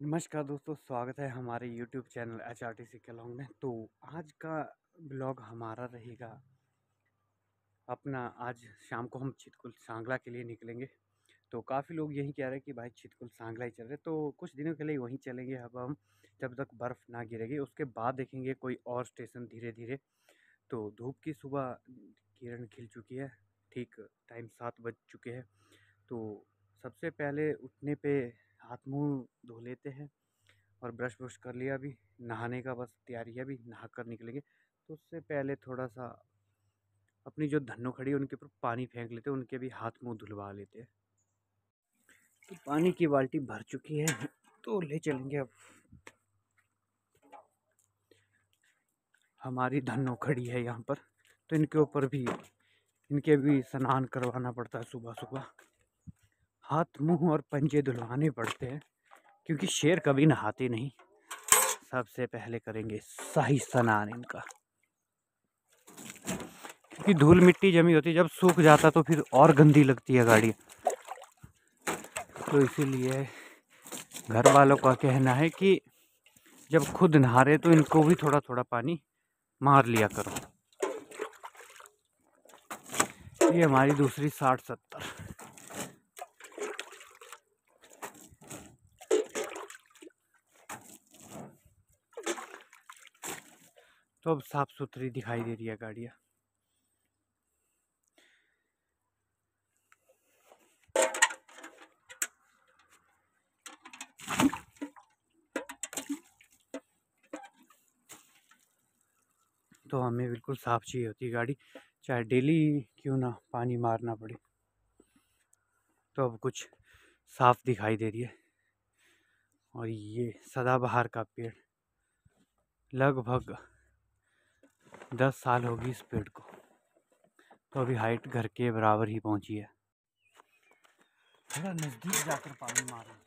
नमस्कार दोस्तों, स्वागत है हमारे YouTube चैनल HRTC केलॉन्ग में। तो आज का ब्लॉग हमारा रहेगा अपना। आज शाम को हम चितकुल सांगला के लिए निकलेंगे। तो काफ़ी लोग यही कह रहे हैं कि भाई चितकुल सांगला ही चल रहे, तो कुछ दिनों के लिए वहीं चलेंगे। अब हम जब तक बर्फ़ ना गिरेगी उसके बाद देखेंगे कोई और स्टेशन धीरे धीरे। तो धूप की सुबह किरण खिल चुकी है, ठीक टाइम 7 बज चुके हैं। तो सबसे पहले उठने पे हाथ मुँह धो लेते हैं और ब्रश व्रश कर लिया। अभी नहाने का बस तैयारी है, अभी नहा कर निकलेंगे। तो उससे पहले थोड़ा सा अपनी जो धन्नो खड़ी है उनके ऊपर पानी फेंक लेते हैं, उनके भी हाथ मुंह धुलवा लेते हैं। तो पानी की बाल्टी भर चुकी है, तो ले चलेंगे। अब हमारी धन्नो खड़ी है यहाँ पर, तो इनके ऊपर भी इनके भी स्नान करवाना पड़ता है सुबह सुबह। हाथ मुंह और पंजे धुलवाने पड़ते हैं क्योंकि शेर कभी नहाते नहीं। सबसे पहले करेंगे शाही स्नान इनका, क्योंकि धूल मिट्टी जमी होती है, जब सूख जाता तो फिर और गंदी लगती है गाड़ी। तो इसीलिए घर वालों का कहना है कि जब खुद नहा रहे तो इनको भी थोड़ा थोड़ा पानी मार लिया करो। ये हमारी दूसरी 60-70। तो अब साफ सुथरी दिखाई दे रही है गाड़ियाँ। तो हमें बिल्कुल साफ चाहिए होती है गाड़ी, चाहे डेली क्यों ना पानी मारना पड़े। तो अब कुछ साफ दिखाई दे रही है। और ये सदाबहार का पेड़, लगभग 10 साल होगी इस पेड़ को। तो अभी हाइट घर के बराबर ही पहुंची है। थोड़ा नजदीक जाकर पानी मार लेते हैं।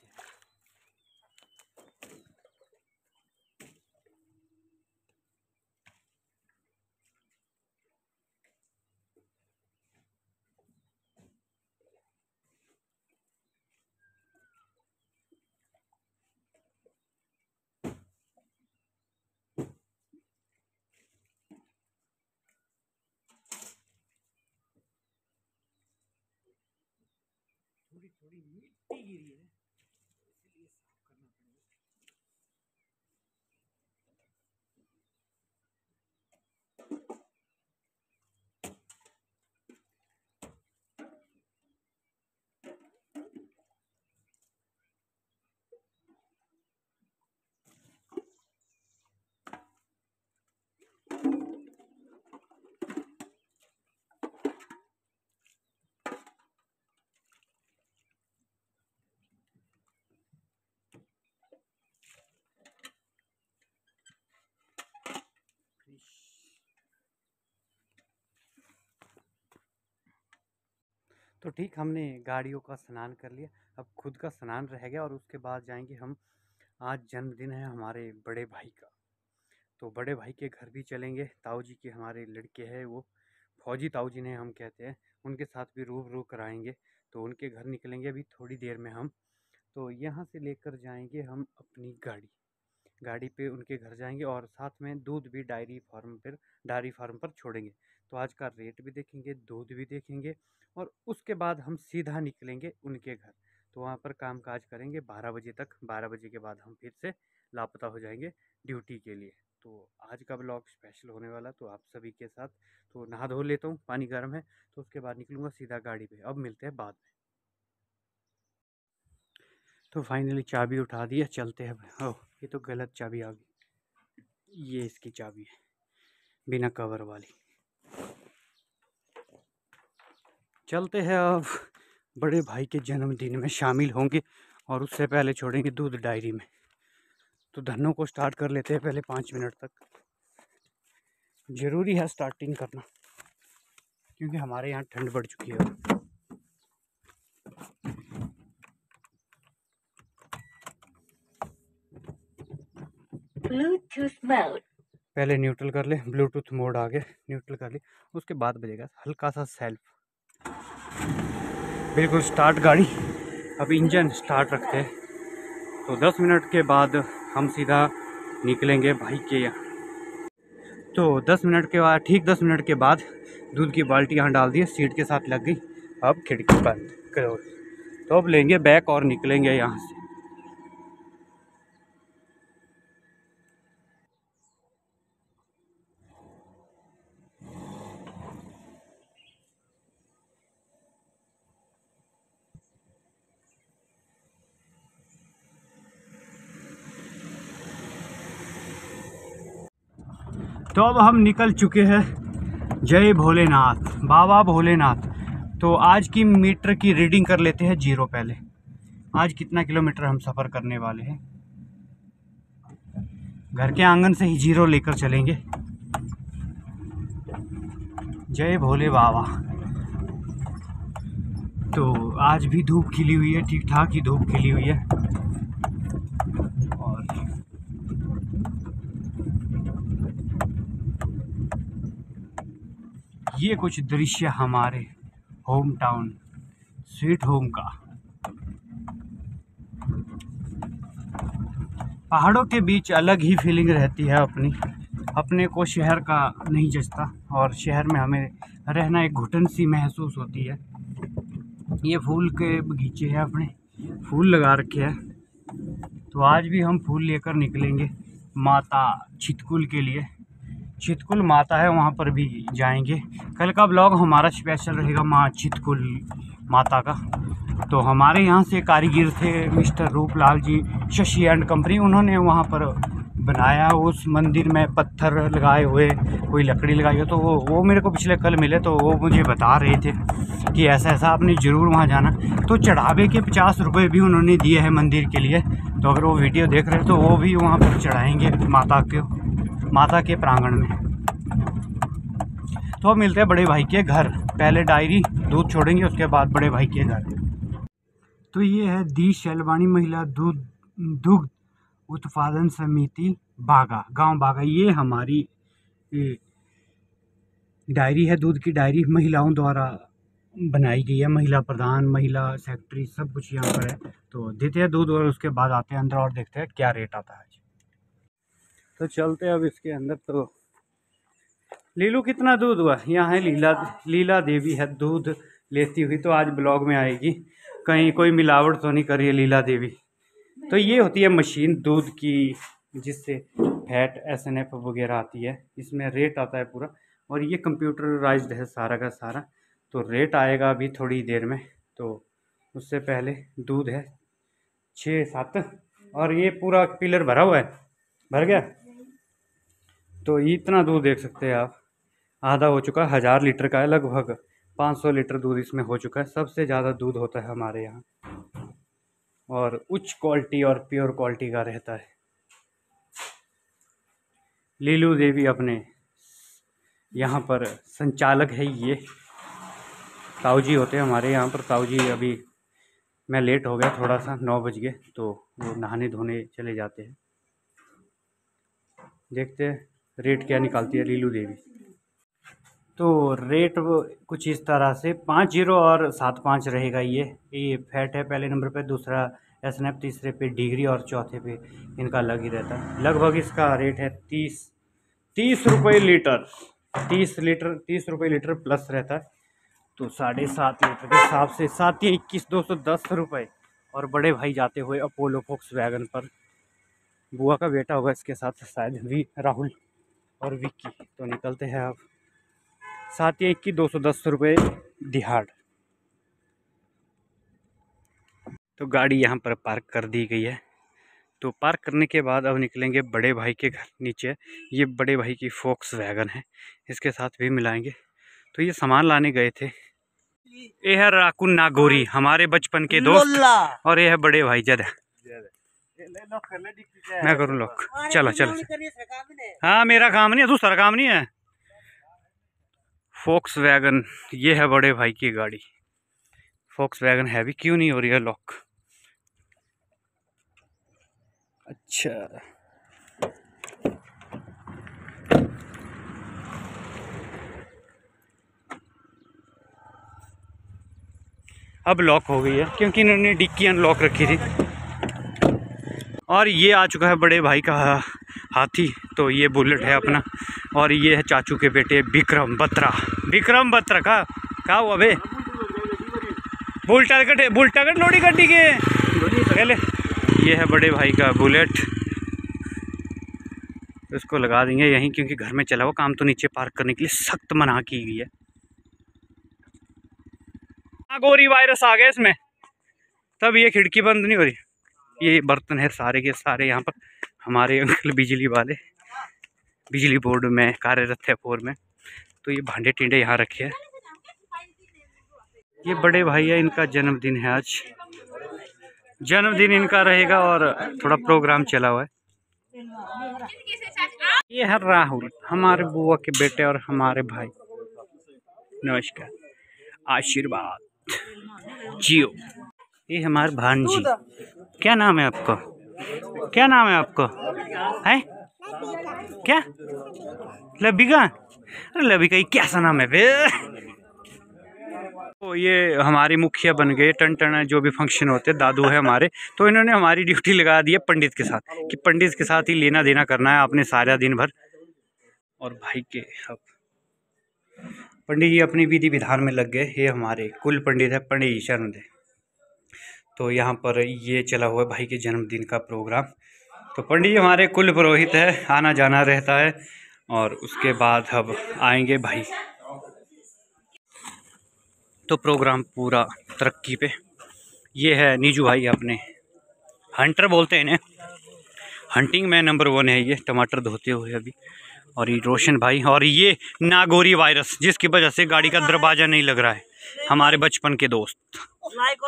थोड़ी थोड़ी मिट्टी गिरी है, इसलिए साफ करना पड़ेगा। तो ठीक, हमने गाड़ियों का स्नान कर लिया, अब खुद का स्नान रह गया। और उसके बाद जाएंगे हम, आज जन्मदिन है हमारे बड़े भाई का। तो बड़े भाई के घर भी चलेंगे। ताऊ जी के हमारे लड़के हैं, वो फौजी ताऊ जी ने हम कहते हैं, उनके साथ भी रूबरू कराएंगे। तो उनके घर निकलेंगे अभी थोड़ी देर में हम। तो यहाँ से लेकर जाएंगे हम अपनी गाड़ी। गाड़ी पे उनके घर जाएंगे और साथ में दूध भी डायरी फार्म पर छोड़ेंगे। तो आज का रेट भी देखेंगे, दूध भी देखेंगे, और उसके बाद हम सीधा निकलेंगे उनके घर। तो वहाँ पर काम काज करेंगे 12 बजे तक। 12 बजे के बाद हम फिर से लापता हो जाएंगे ड्यूटी के लिए। तो आज का ब्लॉग स्पेशल होने वाला, तो आप सभी के साथ। तो नहा धो लेता हूँ, पानी गर्म है, तो उसके बाद निकलूँगा सीधा गाड़ी पे। अब मिलते हैं बाद में। तो फाइनली चाबी उठा दी है, चलते हैं। ओह, ये तो गलत चाबी आ गई। ये इसकी चाबी है, बिना कवर वाली। चलते हैं अब बड़े भाई के जन्मदिन में शामिल होंगे, और उससे पहले छोड़ेंगे दूध डायरी में। तो धनों को स्टार्ट कर लेते हैं पहले 5 मिनट तक। ज़रूरी है स्टार्टिंग करना, क्योंकि हमारे यहाँ ठंड बढ़ चुकी है। ब्लूटूथ मोड पहले न्यूट्रल कर ले, ब्लूटूथ मोड आ गया, न्यूट्रल कर ले। उसके बाद बजेगा हल्का सा सेल्फ। बिल्कुल स्टार्ट गाड़ी। अब इंजन स्टार्ट रखते हैं। तो 10 मिनट के बाद हम सीधा निकलेंगे भाई के यहाँ। तो 10 मिनट के बाद, ठीक 10 मिनट के बाद दूध की बाल्टी यहाँ डाल दी, सीट के साथ लग गई। अब खिड़की बंद करो, तो अब लेंगे बैग और निकलेंगे यहाँ से। तो अब हम निकल चुके हैं जय भोलेनाथ, बाबा भोलेनाथ। तो आज की मीटर की रीडिंग कर लेते हैं जीरो पहले। आज कितना किलोमीटर हम सफ़र करने वाले हैं। घर के आंगन से ही जीरो लेकर चलेंगे। जय भोले बाबा। तो आज भी धूप खिली हुई है, ठीक ठाक ही धूप खिली हुई है। और ये कुछ दृश्य हमारे होम टाउन स्वीट होम का। पहाड़ों के बीच अलग ही फीलिंग रहती है अपनी। अपने को शहर का नहीं जचता, और शहर में हमें रहना एक घुटन सी महसूस होती है। ये फूल के बगीचे हैं, अपने फूल लगा रखे हैं। तो आज भी हम फूल लेकर निकलेंगे माता छितकुल के लिए। छितकुल माता है, वहाँ पर भी जाएंगे। कल का ब्लॉग हमारा स्पेशल रहेगा माँ छितकुल माता का। तो हमारे यहाँ से कारीगर थे mister Ruplal ji, Shashi and company. उन्होंने वहाँ पर बनाया उस मंदिर में, पत्थर लगाए हुए, कोई लकड़ी लगाई हो। तो वो मेरे को पिछले कल मिले, तो वो मुझे बता रहे थे कि ऐसा ऐसा आपने ज़रूर वहाँ जाना। तो चढ़ावे के 50 रुपये भी उन्होंने दिए हैं मंदिर के लिए। तो अगर वो वीडियो देख रहे हैं तो वो भी वहाँ पर चढ़ाएँगे माता के प्रांगण में। तो अब मिलते हैं बड़े भाई के घर। पहले डायरी दूध छोड़ेंगे, उसके बाद बड़े भाई के घर। तो ये है दी शैलवानी महिला दुग्ध उत्पादन समिति बागा, गांव बागा। ये हमारी डायरी है, दूध की डायरी महिलाओं द्वारा बनाई गई है। महिला प्रधान, महिला सेक्रेटरी, सब कुछ यहाँ पर है। तो देते हैं दूध और उसके बाद आते हैं अंदर और देखते हैं क्या रेट आता है। तो चलते हैं अब इसके अंदर। तो लीलू कितना दूध हुआ? यहाँ है लीला देवी है दूध लेती हुई। तो आज ब्लॉग में आएगी, कहीं कोई मिलावट तो नहीं कर रही है लीला देवी। तो ये होती है मशीन दूध की, जिससे फैट SNF वगैरह आती है। इसमें रेट आता है पूरा, और ये कंप्यूटराइज्ड है सारा का सारा। तो रेट आएगा अभी थोड़ी देर में। तो उससे पहले दूध है 6-7, और ये पूरा पिलर भरा हुआ है, भर गया। तो इतना दूध देख सकते हैं आप, आधा हो चुका है। 1000 लीटर का है, लगभग 500 लीटर दूध इसमें हो चुका है। सबसे ज़्यादा दूध होता है हमारे यहाँ, और उच्च क्वालिटी और प्योर क्वालिटी का रहता है। लीलू देवी अपने यहाँ पर संचालक है। ये ताऊ जी होते हैं हमारे यहाँ पर। ताऊ जी, अभी मैं लेट हो गया थोड़ा सा, 9 बज गए, तो वो नहाने धोने चले जाते हैं। देखते हैं रेट क्या निकालती है लीलू देवी। तो रेट कुछ इस तरह से 50 और 75 रहेगा। ये फैट है पहले नंबर पे, दूसरा SNF तीसरे पे, डिग्री, और चौथे पे इनका अलग ही रहता है। लगभग इसका रेट है 30 रुपये लीटर। 30 रुपये लीटर प्लस रहता है। तो 7.5 लीटर के हिसाब से 7 या 21, 210 रुपये। और बड़े भाई जाते हुए अपोलो फोक्सवैगन पर। बुआ का बेटा होगा इसके साथ शायद, राहुल और विक्की। तो निकलते हैं अब। 7 या 21, 210 रुपये दिहाड़। तो गाड़ी यहाँ पर पार्क कर दी गई है। तो पार्क करने के बाद अब निकलेंगे बड़े भाई के घर नीचे। ये बड़े भाई की फोक्सवैगन है, इसके साथ भी मिलाएंगे। तो ये सामान लाने गए थे। ये है राकुन नागोरी, हमारे बचपन के दोस्त, और ये है बड़े भाई जद। मैं करूँ लॉक? चलो चलो। हाँ, मेरा काम नहीं है, दूसरा काम नहीं है। फोक्सवैगन, ये है बड़े भाई की गाड़ी। फोक्सवैगन हैवी क्यों नहीं हो रही है लॉक? अच्छा, अब लॉक हो गई है, क्योंकि इन्होंने डिक्की अनलॉक रखी थी। और ये आ चुका है बड़े भाई का हाथी, तो ये बुलेट है अपना। और ये है चाचू के बेटे विक्रम बत्रा। विक्रम बत्रा का हुआ बे बुल टारगेट लोडी गड्डी के पहले। ये है बड़े भाई का बुलेट, इसको लगा देंगे यहीं, क्योंकि घर में चला हुआ काम, तो नीचे पार्क करने के लिए सख्त मना की गई है। नागोरी वायरस आ गया इसमें, तब ये खिड़की बंद नहीं हो रही। ये बर्तन है सारे के सारे यहाँ पर, हमारे अंकल बिजली वाले बिजली बोर्ड में कार्यरत है 4 में, तो ये भांडे टिंडे यहाँ रखे हैं। ये बड़े भाई है, इनका जन्मदिन है आज, जन्मदिन इनका रहेगा और थोड़ा प्रोग्राम चला हुआ है। ये है राहुल, हमारे बुआ के बेटे और हमारे भाई। नमस्कार, आशीर्वाद जियो। ये हमारे भांजी, क्या नाम है आपका, क्या नाम है आपका, है क्या लबिका? अरे लबिका कैसा नाम है बे? तो ये हमारे मुखिया बन गए, टन जो भी फंक्शन होते हैं, दादू है हमारे, तो इन्होंने हमारी ड्यूटी लगा दी है पंडित के साथ, कि पंडित के साथ ही लेना देना करना है आपने सारा दिन भर। और भाई के अब पंडित जी अपनी विधि विधान में लग गए। ये हमारे कुल पंडित है, पंडित शरण दे। तो यहाँ पर ये चला हुआ है भाई के जन्मदिन का प्रोग्राम। तो पंडित जी हमारे कुल पुरोहित है, आना जाना रहता है। और उसके बाद अब आएंगे भाई, तो प्रोग्राम पूरा तरक्की पे। ये है नीजू भाई, अपने हंटर बोलते हैं इन्हें, हंटिंग में नंबर 1 है ये, टमाटर धोते हुए अभी। और ये रोशन भाई, और ये नागोरी वायरस, जिसकी वजह से गाड़ी का दरवाजा नहीं लग रहा है, हमारे बचपन के दोस्त। लाइक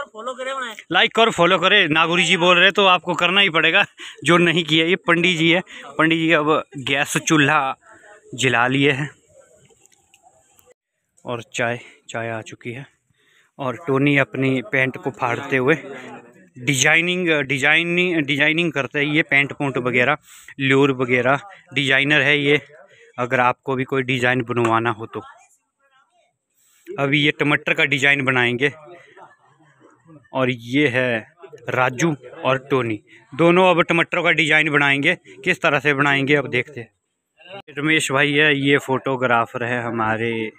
और फॉलो करे, नागोरी जी बोल रहे तो आपको करना ही पड़ेगा, जो नहीं किया। ये पंडित जी है, पंडित जी अब गैस चूल्हा जला लिए हैं। और चाय आ चुकी है। और टोनी अपनी पैंट को फाड़ते हुए डिजाइनिंग करते हैं। ये पैंट पोंट वगैरह, ल्यूर वगैरह, डिजाइनर है ये, अगर आपको भी कोई डिज़ाइन बनवाना हो तो। अभी ये टमाटर का डिज़ाइन बनाएंगे। और ये है राजू और टोनी, दोनों अब टमाटरों का डिज़ाइन बनाएंगे। किस तरह से बनाएंगे अब देखते हैं। रमेश भाई है, ये फोटोग्राफर है हमारे,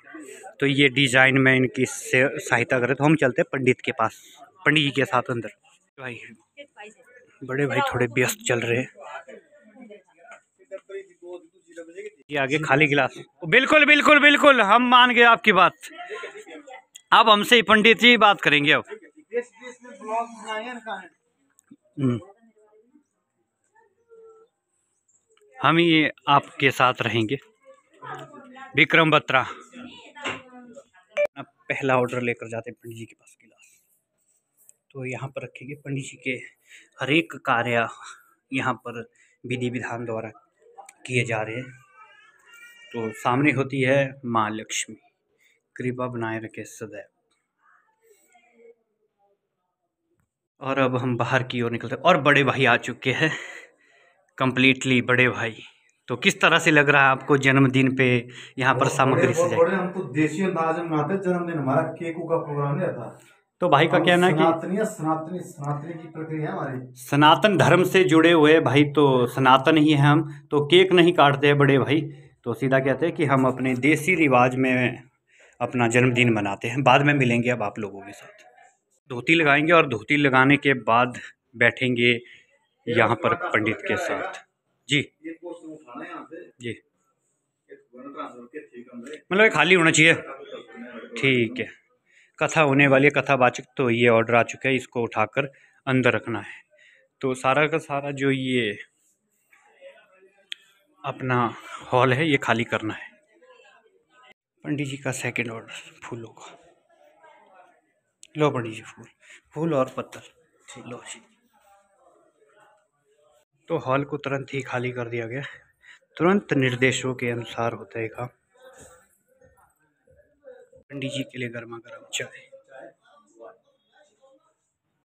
तो ये डिज़ाइन में इनकी सहायता करे। तो हम चलते हैं पंडित के पास, पंडित जी के साथ अंदर। भाई बड़े भाई थोड़े व्यस्त चल रहे हैं। ये आगे खाली गिलास, बिल्कुल बिल्कुल बिल्कुल, हम मान गए आपकी बात। अब हमसे ही पंडित जी बात करेंगे अब। हम ही आपके साथ रहेंगे। विक्रम बत्रा पहला ऑर्डर लेकर जाते हैं पंडित जी के पास गिलास। तो यहाँ पर रखेंगे पंडित जी के हर एक कार्य यहाँ पर विधि विधान द्वारा किए जा रहे हैं। तो सामने होती है माँ लक्ष्मी, कृपा बनाए रखे सदैव। और अब हम बाहर की ओर निकलते हैं। और बड़े भाई आ चुके हैं कंप्लीटली, बड़े भाई। तो किस तरह से लग रहा है आपको जन्मदिन पे यहाँ पर सामग्री सजाई? हम तो देसी अंदाज में मनाते हैं जन्मदिन, हमारा केक का प्रोग्राम नहीं रहता। तो भाई का कहना है कि सनातनी की प्रक्रिया हमारी, सनातन धर्म से जुड़े हुए भाई, तो सनातन ही है हम, तो केक नहीं काटते हैं बड़े भाई। तो सीधा कहते हैं कि हम अपने देसी रिवाज में अपना जन्मदिन मनाते हैं। बाद में मिलेंगे अब आप लोगों के साथ। धोती लगाएंगे और धोती लगाने के बाद बैठेंगे यहाँ पर पंडित के साथ। जी जी, मतलब खाली होना चाहिए, ठीक है। कथा होने वाली है, कथावाचक। तो ये ऑर्डर आ चुका है, इसको उठाकर अंदर रखना है। तो सारा का सारा जो ये अपना हॉल है ये खाली करना है। पंडित जी का सेकंड ऑर्डर फूलों का। लो पंडित जी, फूल और पत्थर, लो जी। तो हॉल को तुरंत ही खाली कर दिया गया, तुरंत निर्देशों के अनुसार होता है काम। पंडित जी के लिए गर्मा गर्म चाय।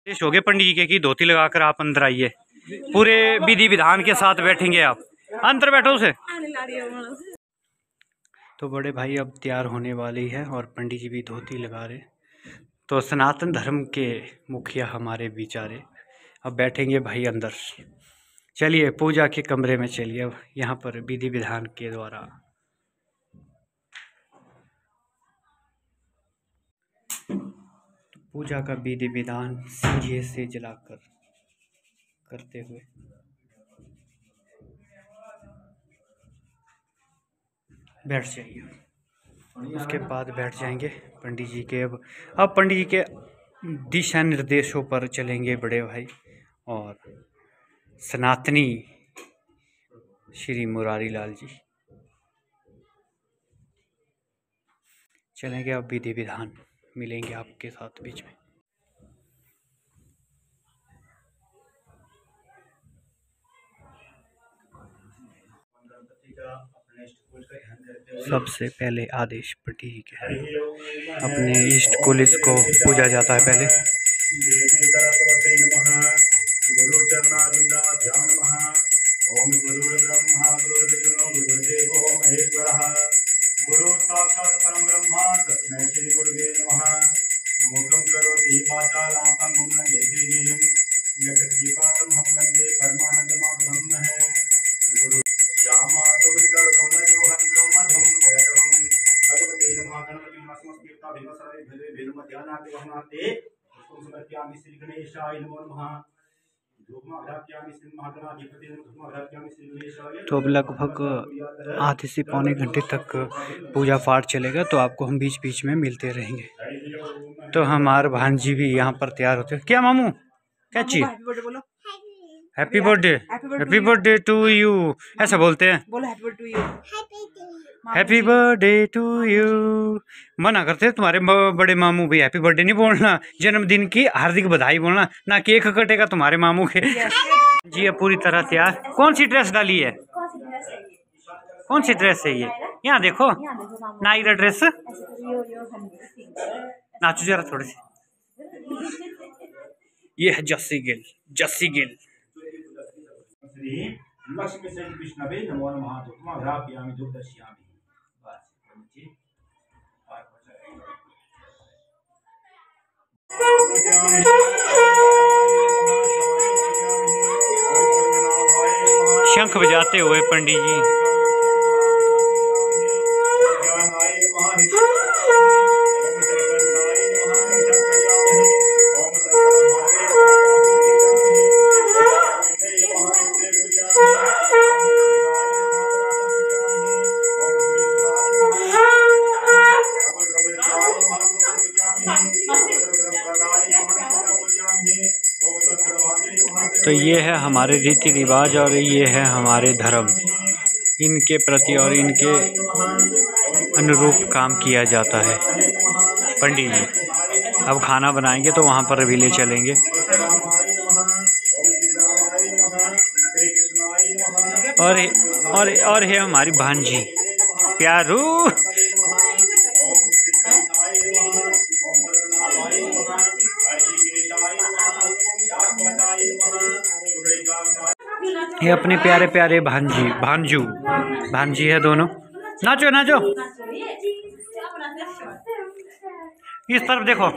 निर्देश हो गए पंडित जी के कि धोती लगाकर आप अंदर आइए, पूरे विधि विधान के साथ बैठेंगे आप। अंदर बैठो उसे। तो बड़े भाई अब तैयार होने वाली है और पंडित जी भी धोती लगा रहे। तो सनातन धर्म के मुखिया हमारे बिचारे अब बैठेंगे भाई अंदर। चलिए पूजा के कमरे में चलिए। अब यहाँ पर विधि विधान के द्वारा पूजा का विधि विधान संझे से जलाकर करते हुए बैठ जाइए। उसके बाद बैठ जाएंगे पंडित जी के। अब पंडित जी के दिशा निर्देशों पर चलेंगे बड़े भाई और सनातनी श्री मुरारी लाल जी। चलेंगे अब विधि विधान मिलेंगे आपके साथ बीच में। सबसे पहले आदेश पंडित जी के अपने इष्ट कुलिस को पूजा जाता है पहले। ओम गुरुर्ब्रह्मा गुरुर्विष्णु गुरुर्देवो महेश्वरः गुरु साक्षात् परं ब्रह्म तस्मै श्री गुरुवे नमः। मूकं करोति वाचालं पंगुं लङ्घयते गिरिं यत्कृपातं हम वन्दे परमानन्दमाधवं है। गुरु जामातो विकर्षो हन्तो मधुं दैवं भगवते नमः। गणपति नमस्कृत्य भिन्नसरे भजे भिन्नमध्यानाति वहनाते पुष्पं समर्पयामि श्री गणेशाय नमो नमः। तो अब लगभग आधे से पौने घंटे तक पूजा पाठ चलेगा, तो आपको हम बीच बीच में मिलते रहेंगे। तो हमारे भांजी भी यहाँ पर तैयार होते हैं। क्या मामू क्या चीज? Happy birthday, happy birthday to you ऐसा बोलते हैं। बोलो happy birthday to you, happy birthday to you. मना करते हैं तुम्हारे बड़े मामू भी हैप्पी बर्थडे नहीं बोलना, जन्मदिन की हार्दिक बधाई बोलना, ना केक कटेगा तुम्हारे मामू के। जी अब पूरी तरह तैयार। कौन सी ड्रेस डाली है? कौन सी ड्रेस है ये? यहाँ देखो नायरा ड्रेस। नाचो जरा थोड़ी सी। ये है जस्सी गिल, जस्सी गिल। लक्ष्मी से विष्णवे नमो नमः। धूपमाघ्रापयामि धूपदर्शयामि। शंख बजाते हुए पंडित जी। तो ये है हमारे रीति रिवाज और ये है हमारे धर्म। इनके प्रति और इनके अनुरूप काम किया जाता है। पंडित जी अब खाना बनाएंगे तो वहाँ पर भी ले चलेंगे। और है हमारी भांजी प्यारू। ये अपने प्यारे प्यारे भांजी है दोनों। नाचो नाचो, इस तरफ देखो।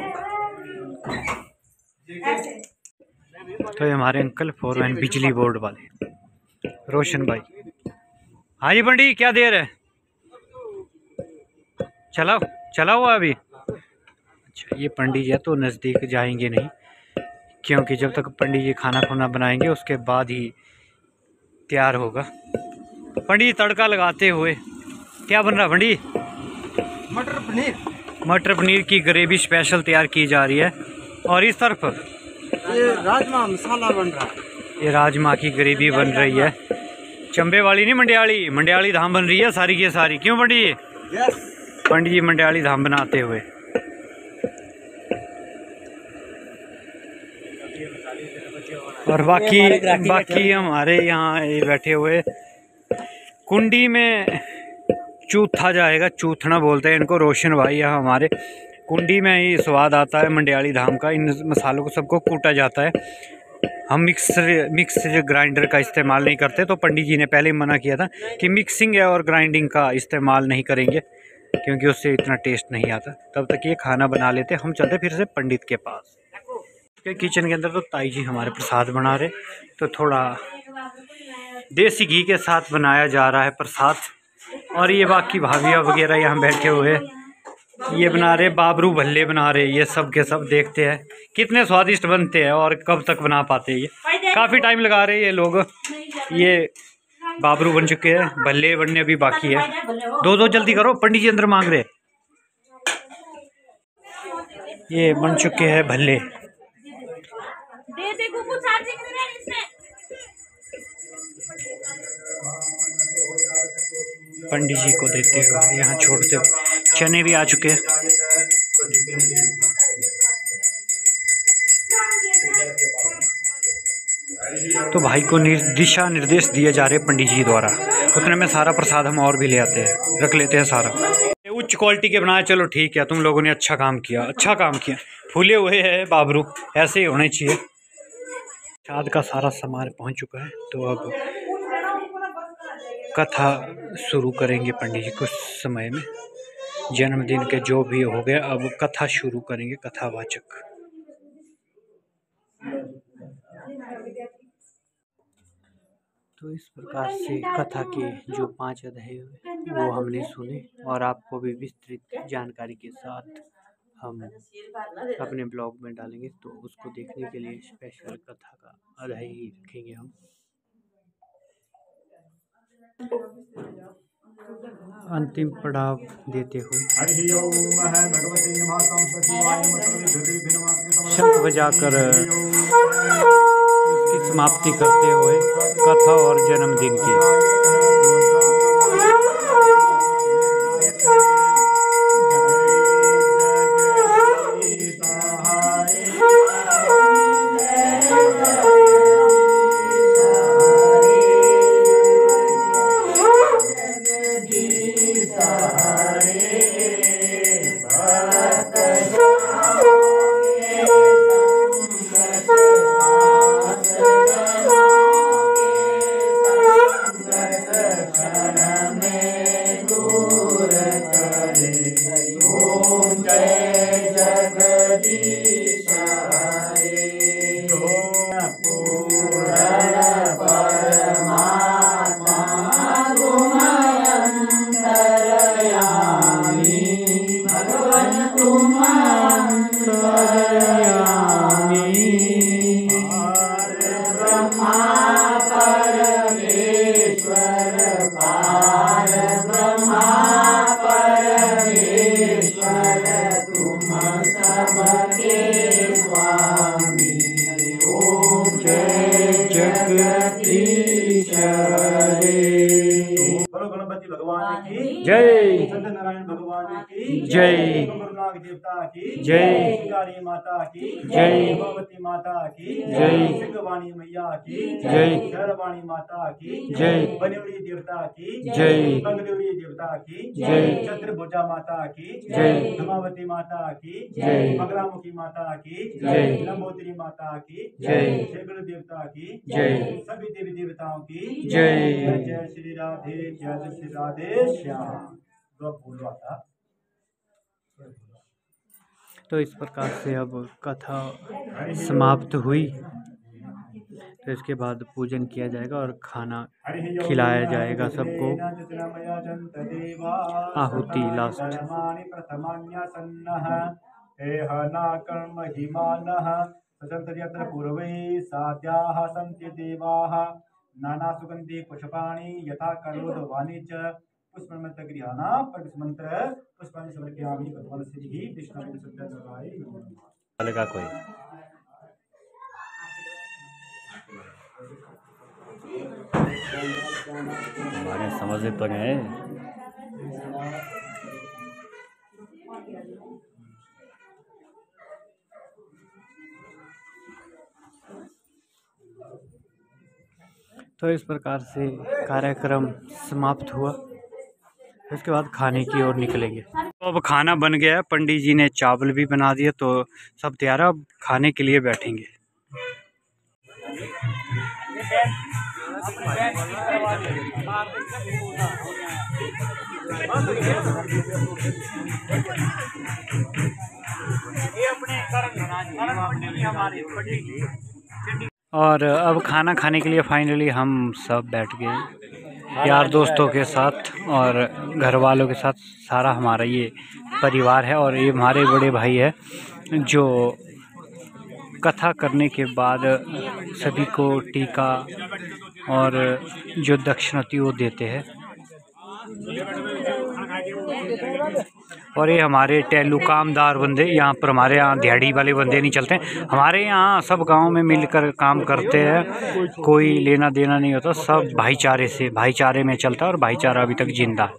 तो ये हमारे अंकल फोरमैन बिजली बोर्ड वाले रोशन भाई। हाँ जी पंडित क्या देर है? चलाओ चलाओ अभी। अच्छा ये पंडित जी है तो नज़दीक जाएंगे नहीं, क्योंकि जब तक पंडित जी खाना खुना बनाएंगे उसके बाद ही तैयार होगा। पंडित तड़का लगाते हुए क्या बन रहा पंडित? मटर पनीर। मटर पनीर की ग्रेवी स्पेशल तैयार की जा रही है। और इस तरफ ये राजमा मसाला बन रहा है। ये राजमा की ग्रेवी बन रही है। चंबे वाली नहीं मंडियाली धाम बन रही है सारी की सारी। क्यों पंडित जी? पंडित जी मंडियाली धाम बनाते हुए। और बाकी हमारे यहाँ बैठे हुए कुंडी में चूथा जाएगा, चूथना बोलते हैं इनको। रोशन भाई है हमारे। कुंडी में ही स्वाद आता है मंडियाली धाम का। इन मसालों को सबको कूटा जाता है। हम मिक्स ग्राइंडर का इस्तेमाल नहीं करते, तो पंडित जी ने पहले ही मना किया था कि मिक्सिंग और ग्राइंडिंग का इस्तेमाल नहीं करेंगे, क्योंकि उससे इतना टेस्ट नहीं आता। तब तक ये खाना बना लेते। हम चलते फिर से पंडित के पास के किचन के अंदर। तो ताई जी हमारे प्रसाद बना रहे, तो थोड़ा देसी घी के साथ बनाया जा रहा है प्रसाद। और ये बाकी भाभिया वगैरह यहाँ बैठे हुए, ये बना रहे बाबरू भल्ले बना रहे, ये सब के सब देखते हैं कितने स्वादिष्ट बनते हैं और कब तक बना पाते हैं। ये काफ़ी टाइम लगा रहे हैं ये लोग। ये बाबरू बन चुके हैं, भल्ले बनने अभी बाकी है। दो जल्दी करो, पंडित जी अंदर मांग रहे। ये बन चुके हैं भल्ले। पंडित जी को देते हुए यहाँ छोड़ते हुए चने भी आ चुके हैं। तो भाई को दिशा निर्देश दिए जा रहे पंडित जी द्वारा। उतने में सारा प्रसाद हम और भी ले आते हैं, रख लेते हैं सारा। उच्च क्वालिटी के बनाए, चलो ठीक है, तुम लोगों ने अच्छा काम किया, अच्छा काम किया। फूले हुए हैं बाबरू, ऐसे ही होने चाहिए। प्रसाद का सारा सामान पहुंच चुका है, तो अब कथा शुरू करेंगे पंडित जी कुछ समय में। जन्मदिन के जो भी हो गया, अब कथा शुरू करेंगे कथावाचक। तो इस प्रकार से कथा के जो 5 अध्याय हुए वो हमने सुने, और आपको भी विस्तृत जानकारी के साथ हम अपने ब्लॉग में डालेंगे। तो उसको देखने के लिए स्पेशल कथा का अध्याय ही रखेंगे हम। अंतिम पड़ाव देते हुए शंख बजाकर उसकी समाप्ति करते हुए कथा और जन्मदिन की। जय सत्यनारायण भगवान की जय, गुरुनाग देवता की जय, शिकारी माता की जय, भगवती माता की जय, सिद्धवाणी मैया की जय, शरवाणी माता की जय, बनवड़ी देवता की जय, बंगदेवरी देवता की जय, चतुर्भुजा माता की जय, धमावती माता की जय, बगलामुखी माता की जय, लंबोदरी माता की जय, श्री देवता की जय, सभी देवी देवताओं की जय। जय श्री राधे, जय श्री राधे श्याम। तो इस प्रकार से अब कथा समाप्त हुई। तो इसके बाद पूजन किया जाएगा और खाना खिलाया जाएगा सबको। आहुति लास्ट। नाना सुगंधि पुष्पाणि यथा करोदवानि च पुष्पमंत्र गृहाना मंत्र पुष्पाणि समर्पयामि भगवानश्री विष्णु सत्याय लगा कोई। हमारे समझ में तो नहीं। तो इस प्रकार से कार्यक्रम समाप्त हुआ। उसके बाद खाने की ओर निकलेंगे। तो अब खाना बन गया है, पंडित जी ने चावल भी बना दिया, तो सब तैयार है, अब खाने के लिए बैठेंगे। ये अपने हमारे पंडित जी और अब खाना खाने के लिए फाइनली हम सब बैठ गए यार दोस्तों के साथ और घर वालों के साथ। सारा हमारा ये परिवार है और ये हमारे बड़े भाई है जो कथा करने के बाद सभी को टीका और जो दक्षिणा होती है वो देते हैं। और ये हमारे टैलू कामदार बंदे, यहाँ पर हमारे यहाँ दिहाड़ी वाले बंदे नहीं चलते। हमारे यहाँ सब गांव में मिलकर काम करते हैं, कोई लेना देना नहीं होता, सब भाईचारे से, भाईचारे में चलता है और भाईचारा अभी तक जिंदा है।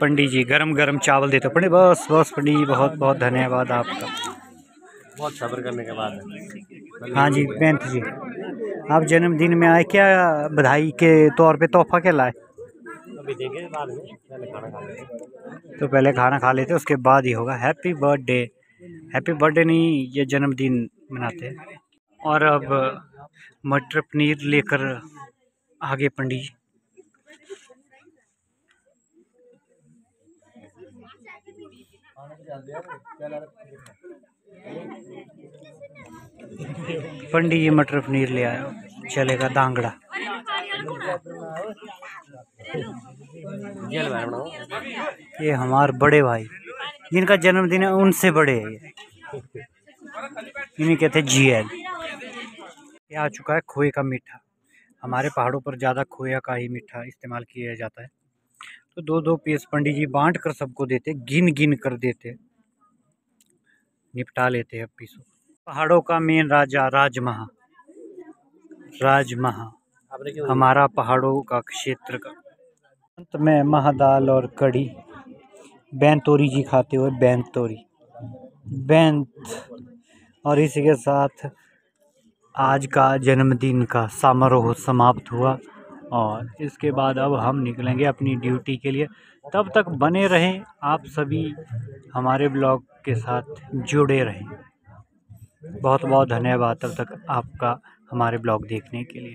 पंडित जी गरम गरम चावल देते पंडित। बस बस पंडित जी, बहुत बहुत धन्यवाद आपका, बहुत सब्र करने के बाद। हाँ जी बेंत जी, आप जन्मदिन में आए, क्या बधाई के तौर पे तोहफा क्या लाए? अभी देंगे बाद में, पहले खाना खा लेते। तो पहले खाना खा लेते उसके बाद ही होगा हैप्पी बर्थडे। हैप्पी बर्थडे नहीं, ये जन्मदिन मनाते हैं। और अब मटर पनीर लेकर आगे पंडित जी। पंडित जी मटर पनीर ले आया, चलेगा दांगड़ा। ये हमारे बड़े भाई जिनका जन्मदिन है उनसे बड़े है ये, इन्हें कहते हैं GL। ये आ चुका है खोए का मीठा। हमारे पहाड़ों पर ज़्यादा खोया का ही मीठा इस्तेमाल किया जाता है। तो दो दो पीस पंडित जी बांट कर सबको देते, गिन गिन कर देते, निपटा लेते हैं पीसों। पहाड़ों का मेन राजा राजमहा, राजमहा हमारा पहाड़ों का क्षेत्र का। अंत में महादाल और कढ़ी, बैंतोरी जी खाते हुए बैंतोरी बैंत। और इसी के साथ आज का जन्मदिन का समारोह समाप्त हुआ और इसके बाद अब हम निकलेंगे अपनी ड्यूटी के लिए। तब तक बने रहें आप सभी, हमारे ब्लॉग के साथ जुड़े रहें। बहुत बहुत धन्यवाद तब तक आपका हमारे ब्लॉग देखने के लिए।